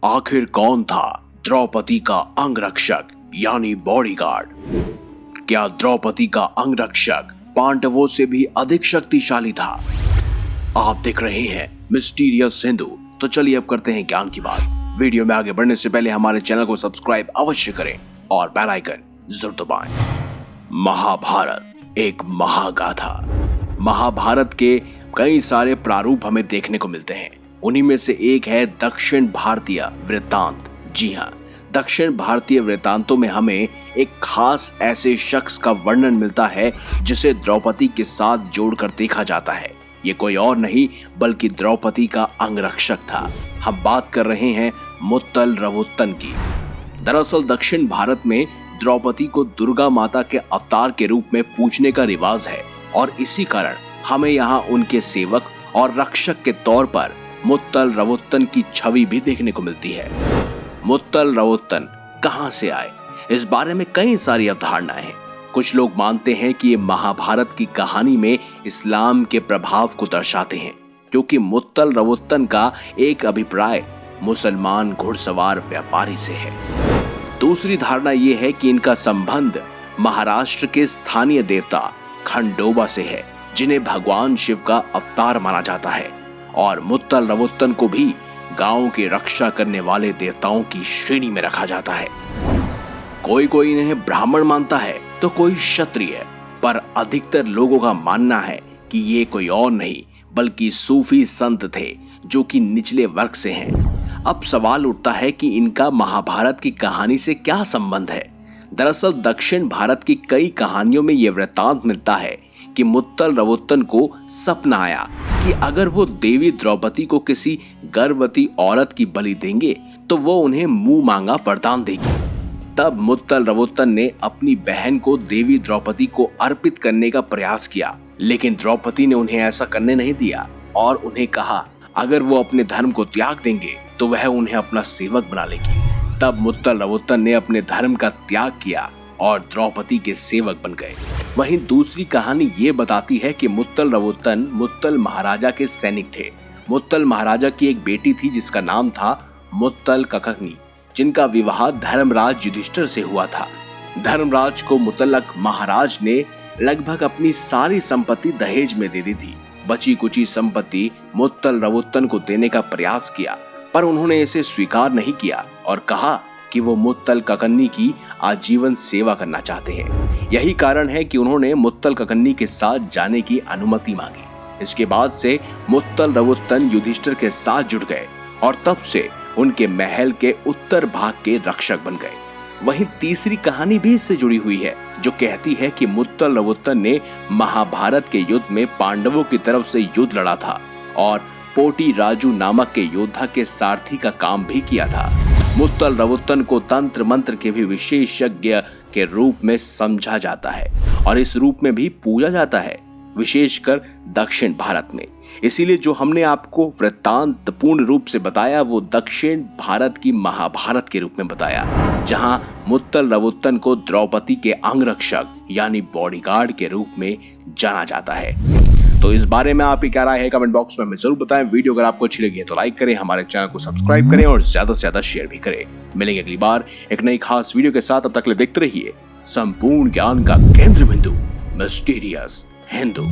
आखिर कौन था द्रौपदी का अंगरक्षक यानी बॉडीगार्ड? क्या द्रौपदी का अंगरक्षक पांडवों से भी अधिक शक्तिशाली था? आप देख रहे हैं मिस्टीरियस हिंदू। तो चलिए अब करते हैं ज्ञान की बात। वीडियो में आगे बढ़ने से पहले हमारे चैनल को सब्सक्राइब अवश्य करें और बेल आइकन जरूर दबाएं। महाभारत एक महागाथा। महाभारत के कई सारे प्रारूप हमें देखने को मिलते हैं। उन्हीं में से एक है दक्षिण भारतीय वृत्तांत। जी हाँ, दक्षिण भारतीय वृत्तांतों में हमें एक खास ऐसे शख्स का वर्णन मिलता है जिसे द्रौपदी के साथ जोड़कर देखा जाता है। ये कोई और नहीं बल्कि द्रौपदी का अंगरक्षक था। हम बात कर रहे हैं मुत्तल रवोत्तन की। दरअसल दक्षिण भारत में द्रौपदी को दुर्गा माता के अवतार के रूप में पूजने का रिवाज है और इसी कारण हमें यहाँ उनके सेवक और रक्षक के तौर पर मुत्तल रवोत्तन की छवि भी देखने को मिलती है। मुत्तल रवोत्तन कहां से आए, इस बारे में कई सारी अवधारणाएं हैं। कुछ लोग मानते हैं कि ये महाभारत की कहानी में इस्लाम के प्रभाव को दर्शाते हैं, क्योंकि मुत्तल रवोत्तन का एक अभिप्राय मुसलमान घुड़सवार व्यापारी से है। दूसरी धारणा यह है कि इनका संबंध महाराष्ट्र के स्थानीय देवता खंडोबा से है, जिन्हें भगवान शिव का अवतार माना जाता है। और मुत्तल रवोत्तन को भी गांव की रक्षा करने वाले देवताओं की श्रेणी में रखा जाता है। कोई कोई इन्हें ब्राह्मण मानता है तो कोई क्षत्रिय, पर अधिकतर लोगों का मानना है कि ये कोई और नहीं बल्कि सूफी संत थे जो कि निचले वर्ग से हैं। अब सवाल उठता है कि इनका महाभारत की कहानी से क्या संबंध है। दरअसल दक्षिण भारत की कई कहानियों में यह वृत्तांत मिलता है कि मुत्तल रवोत्तन को सपना आया कि अगर वो देवी द्रौपदी को किसी गर्भवती औरत की बलि देंगे तो वो उन्हें मुंह मांगा वरदान देगी। तब मुत्तल रवोत्तन ने अपनी बहन को देवी द्रौपदी को अर्पित करने का प्रयास किया, लेकिन द्रौपदी ने उन्हें ऐसा करने नहीं दिया और उन्हें कहा अगर वो अपने धर्म को त्याग देंगे तो वह उन्हें अपना सेवक बना लेगी। तब मुत्तल रवोत्तन ने अपने धर्म का त्याग किया और द्रौपदी के सेवक बन गए। वहीं दूसरी कहानी ये बताती है कि मुत्तल रवोत्तन मुत्तल महाराजा के सैनिक थे। मुत्तल महाराजा की एक बेटी थी जिसका नाम था मुत्तल ककनी, जिनका विवाह धर्मराज युधिष्ठिर से हुआ था। धर्मराज को मुतल्लक महाराज ने लगभग अपनी सारी संपत्ति दहेज में दे दी थी। बची कुची संपत्ति मुत्तल रवोत्तन को देने का प्रयास किया, पर उन्होंने इसे स्वीकार नहीं किया और कहा कि वो मुत्तल ककन्नी की आजीवन सेवा करना चाहते हैं। यही कारण है कि उन्होंने मुत्तल ककन्नी के साथ जाने की अनुमति मांगी। इसके बाद से मुत्तल रवोत्तन युधिष्ठिर के साथ जुड़ गए और तब से उनके महल के उत्तर भाग के रक्षक बन गए। वहीं तीसरी कहानी भी इससे जुड़ी हुई है, जो कहती है कि मुत्तल रवोत्तन ने महाभारत के युद्ध में पांडवों की तरफ से युद्ध लड़ा था और पोटी राजू नामक के योद्धा के सारथी का काम भी किया था। मुत्तल रवोत्तन को तंत्र मंत्र के भी विशेषज्ञ के रूप में समझा जाता है और इस रूप में भी पूजा जाता है, विशेषकर दक्षिण भारत में। इसीलिए जो हमने आपको वृत्तांत पूर्ण रूप से बताया वो दक्षिण भारत की महाभारत के रूप में बताया, जहां मुत्तल रवोत्तन को द्रौपदी के अंगरक्षक यानी बॉडीगार्ड के रूप में जाना जाता है। तो इस बारे में आपकी क्या राय है कमेंट बॉक्स में हमें जरूर बताएं। वीडियो अगर आपको अच्छी लगी है तो लाइक करें, हमारे चैनल को सब्सक्राइब करें और ज्यादा से ज्यादा शेयर भी करें। मिलेंगे अगली बार एक नई खास वीडियो के साथ। तब तक के लिए देखते रहिए संपूर्ण ज्ञान का केंद्र बिंदु मिस्टीरियस हिंदू।